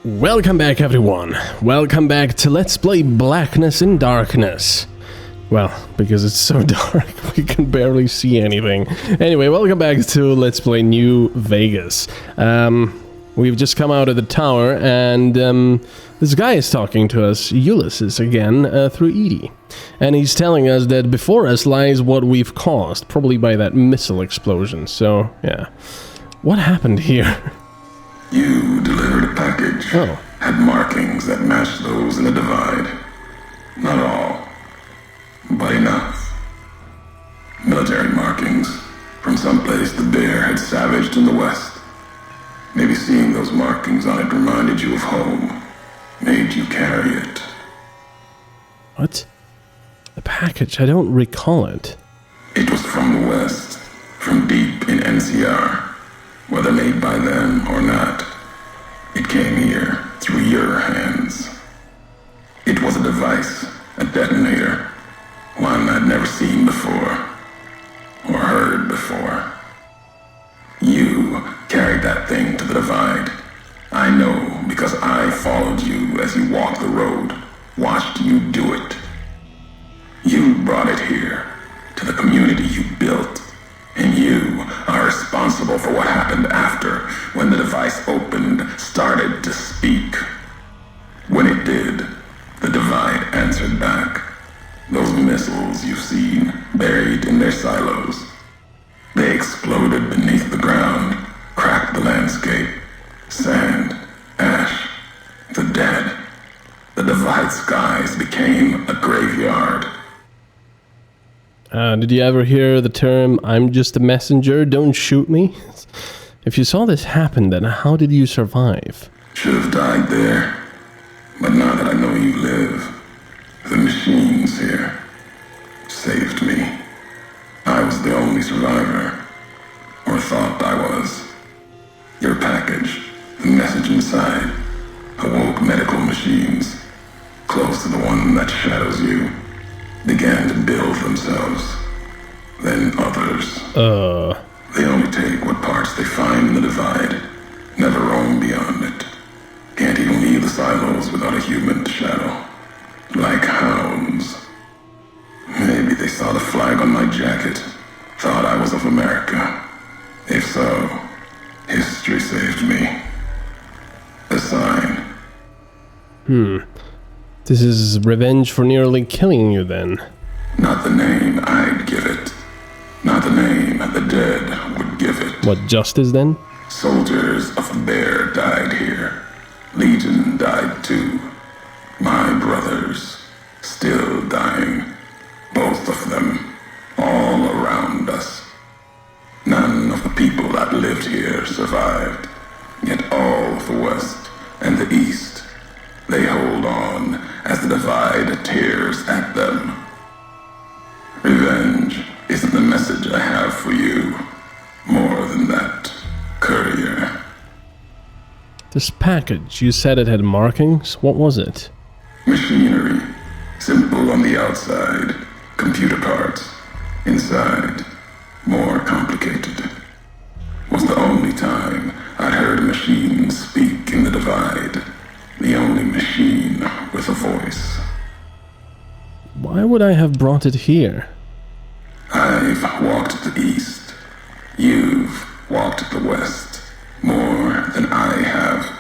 Welcome back, everyone. Welcome back to Let's Play Blackness in Darkness. Well, because it's so dark, we can barely see anything. Anyway, welcome back to Let's Play New Vegas. We've just come out of the tower, and this guy is talking to us, Ulysses, again, through Edie. And he's telling us that before us lies what we've caused, probably by that missile explosion. So, yeah. What happened here? You delivered a package. Oh. Had markings that matched those in the divide. Not all, but enough. Military markings from someplace the bear had savaged in the west. Maybe seeing those markings on it reminded you of home, made you carry it. What? The package? I don't recall it. It was from the west, from deep in NCR. Whether made by them or not, it came here through your hands. It was a device, a detonator, one I'd never seen before, or heard before. You carried that thing to the divide. I know because I followed you as you walked the road, watched you do it. You brought it here, to the community you built. And you are responsible for what happened after, when the device opened, started to speak. When it did, the divide answered back. Those missiles you've seen, buried in their silos. They exploded beneath the ground, cracked the landscape. Sand, ash, the dead. The divide skies became a graveyard. Did you ever hear the term, "I'm just a messenger, don't shoot me"? If you saw this happen, then how did you survive? Should have died there. But now that I know you live, the machines here saved me. I was the only survivor. Or thought I was. Your package, the message inside, awoke medical machines, close to the one that shadows you. Began to build themselves. Then others. They only take what parts they find in the divide. Never roam beyond it. Can't even leave the silos without a human shadow. Like hounds. Maybe they saw the flag on my jacket. Thought I was of America. If so, history saved me. A sign. This is revenge for nearly killing you, then. Not the name I'd give it. Not the name the dead would give it. What, justice, then? Soldiers of the bear died here. Legion died too. My brothers, still dying. Both of them, all around us. None of the people that lived here survived. Yet all of the west and the east, they hold on as the divide tears at them. Revenge isn't the message I have for you. More than that, courier. This package, you said it had markings? What was it? Machinery. Simple on the outside. Computer parts. Inside, more complicated. Was the only time I'd heard a machine speak in the divide. The only machine with a voice. Why would I have brought it here? I've walked the east. You've walked the west. More than I have.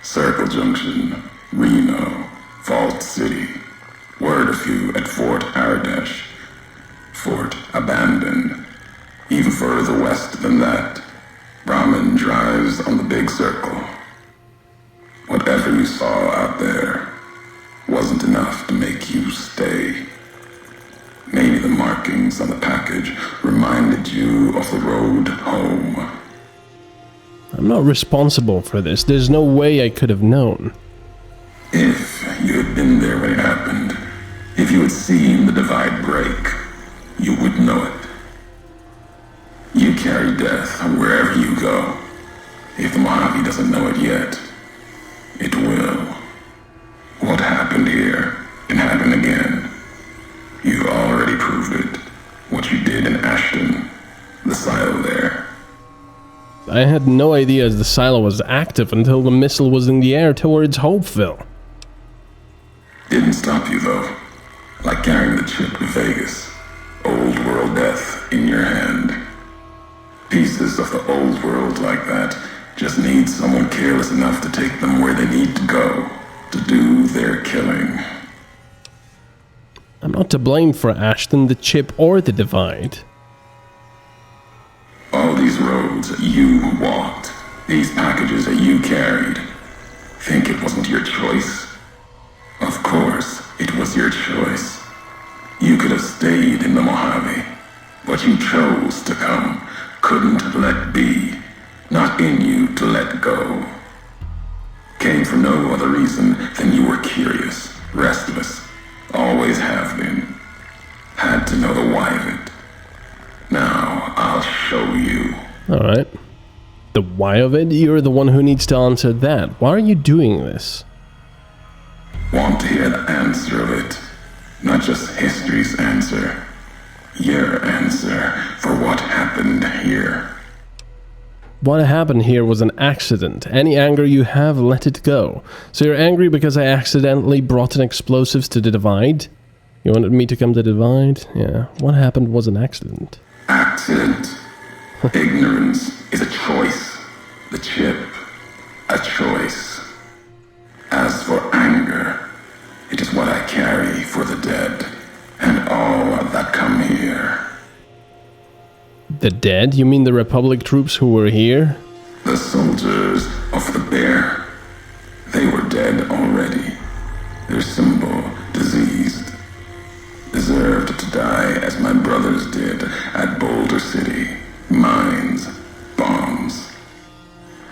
Circle Junction, Reno, Vault City. Word a few at Fort Ardash. Fort abandoned. Even further west than that, Brahmin drives on the big circle. Whatever you saw out there wasn't enough to make you stay. Maybe the markings on the package reminded you of the road home. I'm not responsible for this. There's no way I could have known. If you had been there when it happened, if you had seen the divide break, you would know it. You carry death wherever you go. If the Mojave doesn't know it yet, it will. What happened here can happen again. You already proved it. What you did in Ashton, the silo there. I had no idea the silo was active until the missile was in the air towards Hopeville. Didn't stop you though. Like carrying the chip to Vegas. Old world death in your hand. Pieces of the old world like that just need someone careless enough to take them where they need to go to do their killing. I'm not to blame for Ashton, the chip, or the divide. All these roads that you walked, these packages that you carried, think it wasn't your choice? Of course, it was your choice. You could have stayed in the Mojave, but you chose to come, couldn't let be, not in you to let go. Came for no other reason than you were curious, restless, always have been. Had to know the why of it. Now, I'll show you. Alright. The why of it? You're the one who needs to answer that. Why are you doing this? Want to hear the answer of it? Not just history's answer. Your answer for what happened here. What happened here was an accident. Any anger you have, let it go. So you're angry because I accidentally brought in explosives to the divide? You wanted me to come to the divide? Yeah. What happened was an accident. Accident. Ignorance is a choice. The chip, a choice. As for anger, it is what I carry for the dead, and all that come here. The dead? You mean the Republic troops who were here? The soldiers of the bear. They were dead already. Their symbol diseased. Deserved to die as my brothers did at Boulder City. Mines, bombs.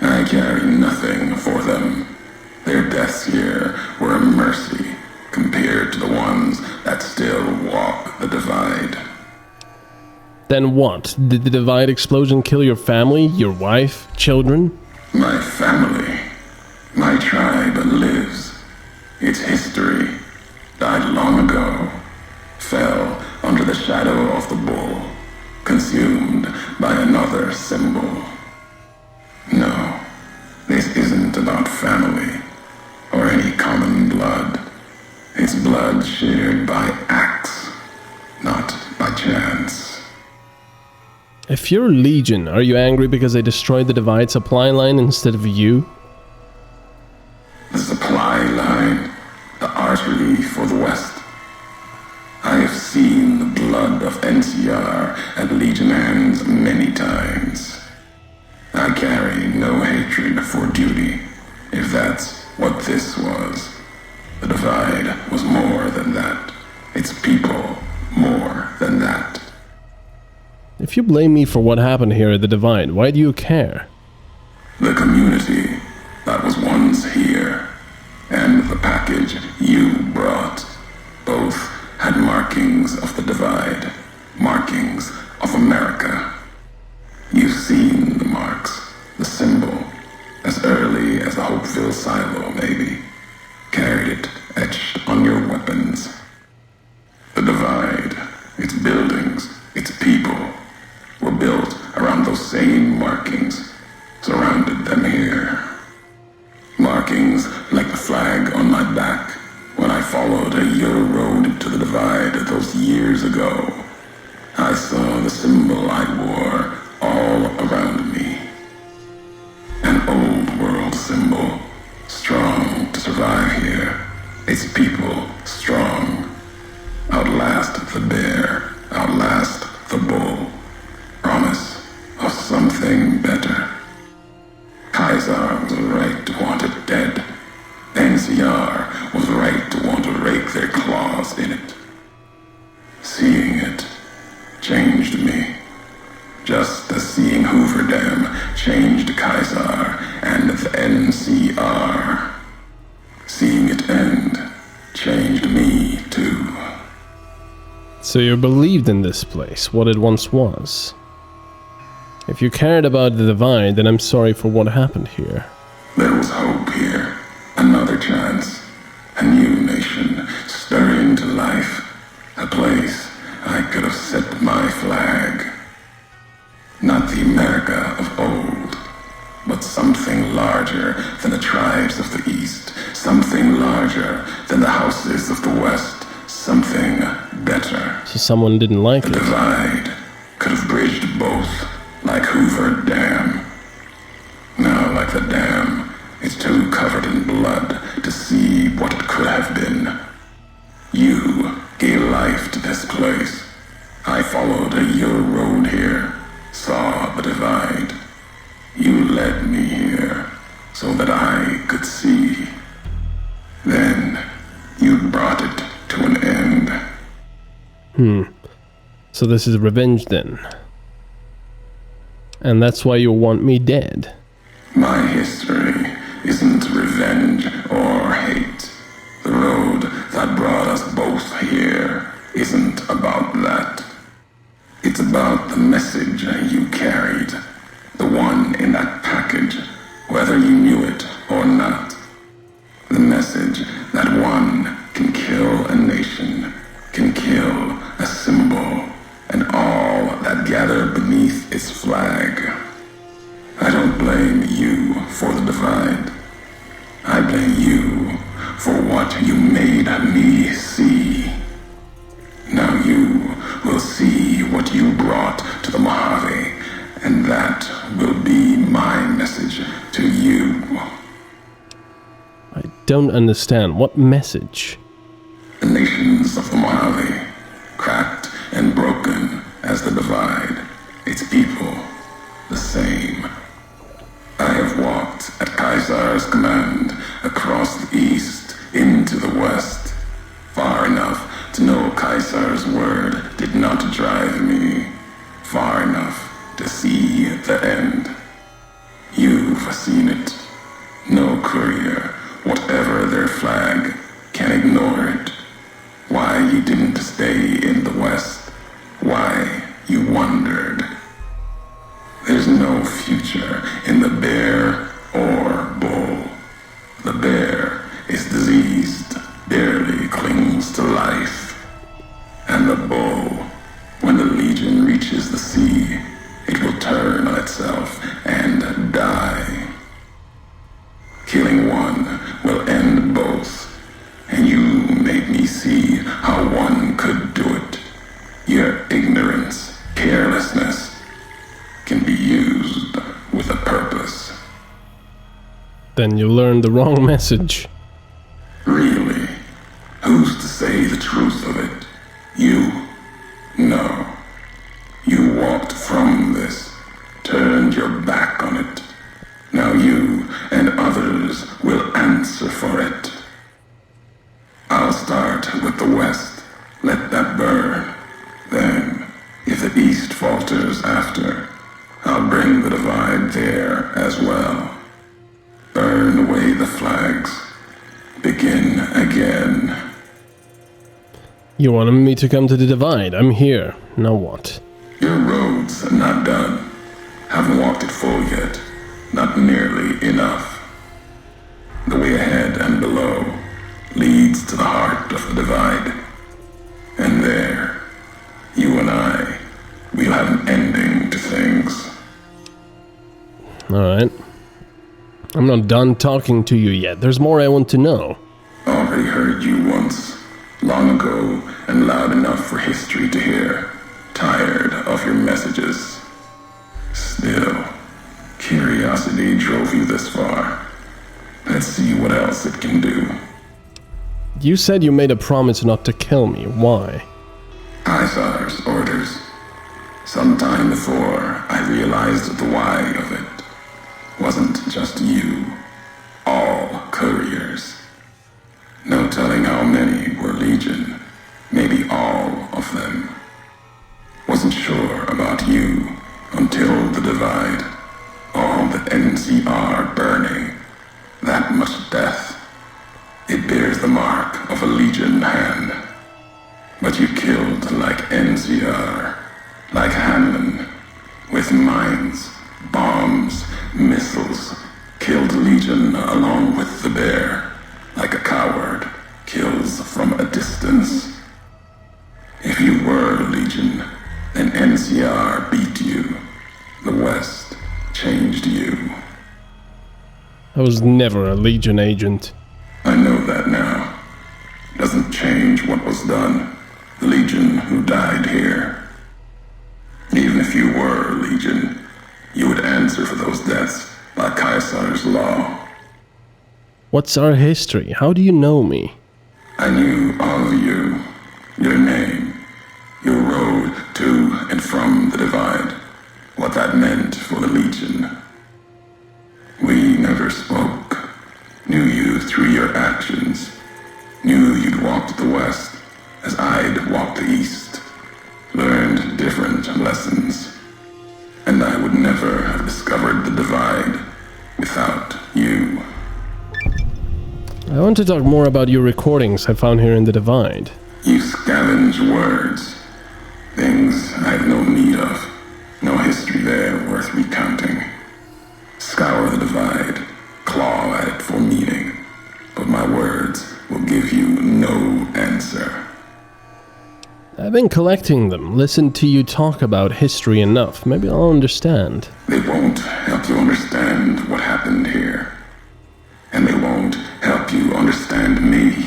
I carry nothing for them. Their deaths here were a mercy compared to the ones that still walk the divide. Then what? Did the divide explosion kill your family, your wife, children? My family, my tribe lives. Its history died long ago. Fell under the shadow of the bull, consumed by another symbol. No, this isn't about family or any common blood. It's blood shared by axe, not by chance. If you're Legion, are you angry because they destroyed the divide supply line instead of you? The supply line, the artery for the West. I have seen the blood of NCR at Legion hands many times. I carry no hatred for duty, if that's what this was. The divide was more than that. Its people more than that. If you blame me for what happened here at the divide, why do you care? The community that was once here, and the package you brought, both had markings of the divide, markings of America. You've seen the marks, the symbol, as early as the Hopeville silo, maybe. Carried it etched on your weapons. The divide, its buildings, its people, were built around those same markings, surrounded them here. Markings like the flag on my back when I followed your road to the divide those years ago. I saw the symbol I wore all around me. An old world symbol, strong to survive here. Its people strong. Outlast the bear, outlast the bull. Promise of something better. Kaiser was right to want it dead. NCR was right to want to rake their claws in it. Seeing it changed me. Just as seeing Hoover Dam changed Kaiser and the NCR. Seeing it end changed me too. So you believed in this place, what it once was. If you cared about the divide, then I'm sorry for what happened here. There was hope here. Another chance. A new nation stirring to life. A place I could have set my flag. Not the America of old, larger than the houses of the West, something better. So someone didn't like The it. divide could have bridged both, like Hoover Dam. Now, like the dam, it's too covered in blood to see what it could have been. You gave life to this place. I followed your road here, saw the divide. You led me here so that I could see. Then you brought it to an end. So this is revenge then. And that's why you want me dead. My history isn't revenge or hate. The road that brought us both here isn't about that. It's about the message you carried, the one in that package, whether you knew it or not. The message that one can kill a nation, can kill a symbol, and all that gather beneath its flag. I don't blame you for the divide. I blame you for what you made me see. Now you will see what you brought to the Mojave, and that will be my message to you. I don't understand. What message? The nations of the Mojave, cracked and broken as the divide, its people the same. I have walked at Caesar's command across the east into the west, far enough to know Caesar's word did not drive me, far enough to see the end. You've seen it. No courier, whatever their flag, can ignore it. Why you didn't stay in the west, why you wondered. There's no future in the bear or bull. The bear is diseased, barely clings to life. And the bull, when the legion reaches the sea, it will turn on itself and die. Killing one will end both, and you made me see how one could do it. Your ignorance, carelessness, can be used with a purpose. Then you learned the wrong message. Really? Who's to say the truth of it? You? No. You walked from this, turned your back on it. Now you and others will answer for it. I'll start with the West. Let that burn. Then, if the East falters after, I'll bring the divide there as well. Burn away the flags. Begin again. You wanted me to come to the divide. I'm here. Now what? Your road's not done. Haven't walked it full yet. Not nearly enough. The way ahead and below leads to the heart of the divide. And there, you and I, we'll have an ending to things. Alright. I'm not done talking to you yet. There's more I want to know. Already heard you once, long ago, and loud enough for history to hear. Tired of your messages. Still, curiosity drove you this far. Let's see what else it can do. You said you made a promise not to kill me. Why? Caesar's orders. Sometime before I realized the why of it. Wasn't just you. All couriers. No telling how many were Legion. Maybe all of them. Wasn't sure about you until the divide. All the NCR burning. That much death. It bears the mark of a Legion hand. But you killed like NCR, like Hanlon, with mines, bombs, missiles. Killed Legion along with the bear, like a coward kills from a distance. If you were Legion, then NCR beat you. The West changed you. I was never a Legion agent. I know that now. doesn't change what was done. The Legion who died here. Even if you were Legion, you would answer for those deaths by Caesar's law. What's our history? How do you know me? I knew all of you, your name, your road to and from the Divide, what that meant for the Legion. We never spoke, knew you through your actions, knew you'd walked the West as I'd walked the East, learned different lessons, and I would never have discovered the Divide without you. I want to talk more about your recordings I found here in the Divide. You scavenge words, things I have no need of, no history there worth recounting. Scour the Divide, claw at it for meaning, but my words will give you no answer. I've been collecting them, listened to you talk about history enough. Maybe I'll understand. They won't help you understand what happened here. And they won't help you understand me.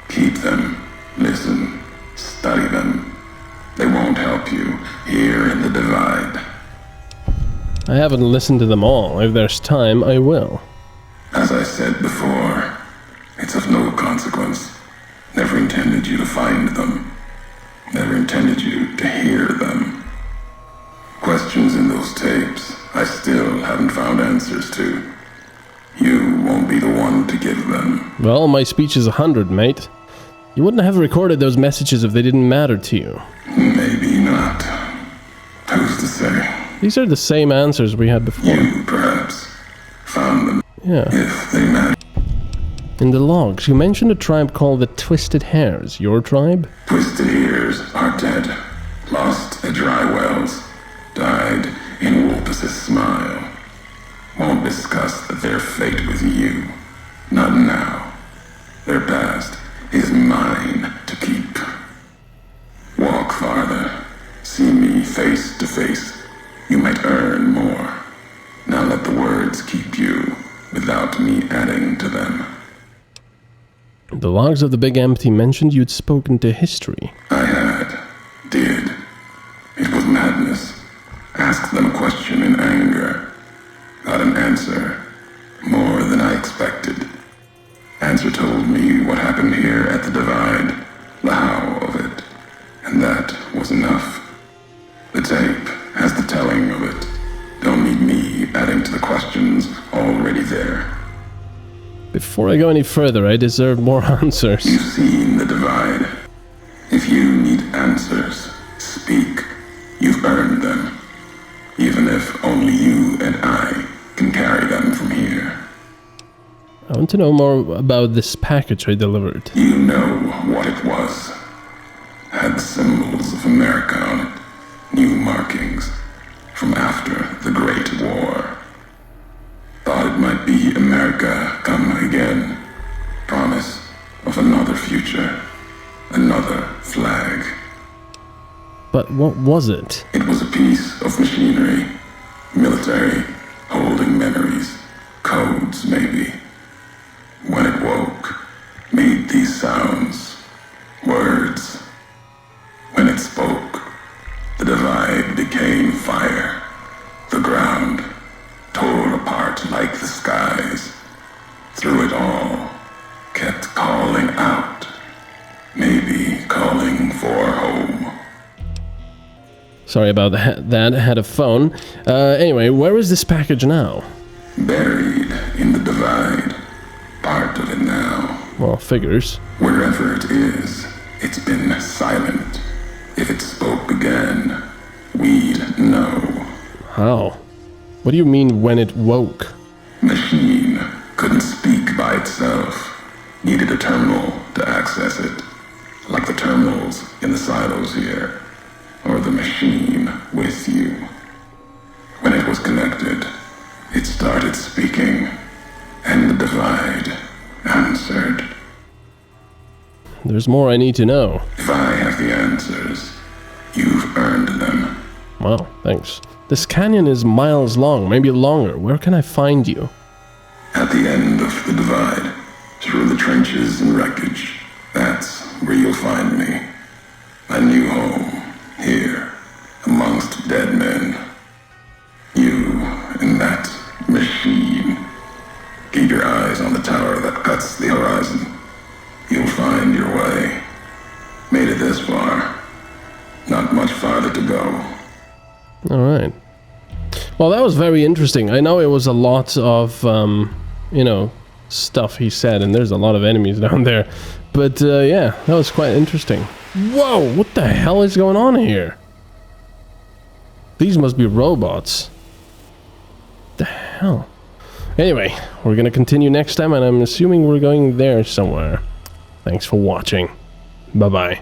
Keep them, listen, study them. They won't help you here in the Divide. I haven't listened to them all. If there's time, I will. As I said before, it's of no consequence. Never intended you to find them. Never intended you to hear them. Questions in those tapes I still haven't found answers to. You won't be the one to give them. Well, my speech is 100, mate. You wouldn't have recorded those messages if they didn't matter to you. Maybe not. Who's to say? These are the same answers we had before. You, perhaps, found them. Yeah. If they matter. In the logs, you mentioned a tribe called the Twisted Hairs. Your tribe? Twisted Ears are dead. Lost at dry wells. Died in Wolpus's smile. Won't discuss their fate with you. Not now. Their past is mine to keep. Walk farther. See me face to face. You might earn more. Now let the words keep you, without me adding to them. The logs of the Big Empty mentioned you'd spoken to history. I did. It was madness. Asked them a question in anger. Got an answer. More than I expected. Answer told me what happened here at the Divide, the how of it. And that was enough. The tape has the telling of it. Don't need me adding to the questions already there. Before I go any further, I deserve more answers. You've seen the Divide. If you need answers, speak. You've earned them. Even if only you and I can carry them from here. I want to know more about this package I delivered. You know what it was. Had the symbols of America on it. New markings. From after the Great War. Thought it might be America come again. Promise of another future. Another flag. But what was it? It was a piece of machinery. Military. Holding memories. Codes, maybe. When it woke, made these sounds. Words. When it spoke, the Divide became fire. The ground tore apart like the skies. Through it all, kept calling out. Maybe calling for home. Sorry about that. I had a phone. Anyway, where is this package now? Buried in the Divide. Part of it now. Well, figures. Wherever it is, it's been silent. If it spoke again, we'd know. How? What do you mean when it woke? Machine couldn't speak by itself. Needed a terminal to access it. Like the terminals in the silos here. Or the machine with you. When it was connected, it started speaking. And the Divide answered. There's more I need to know. If I have the answers, you've earned them. Wow, thanks. This canyon is miles long, maybe longer. Where can I find you? At the end of the Divide, through the trenches and wreckage, that's where you'll find me. A new home, here, amongst dead men. You and that machine. Keep your eyes on the tower that cuts the horizon. You'll find your way. Made it this far. Not much farther to go. Alright. Well, that was very interesting. I know it was a lot of, you know, stuff he said, and there's a lot of enemies down there. But, yeah, that was quite interesting. Whoa, what the hell is going on here? These must be robots. What the hell? Anyway, we're gonna continue next time, and I'm assuming we're going there somewhere. Thanks for watching. Bye-bye.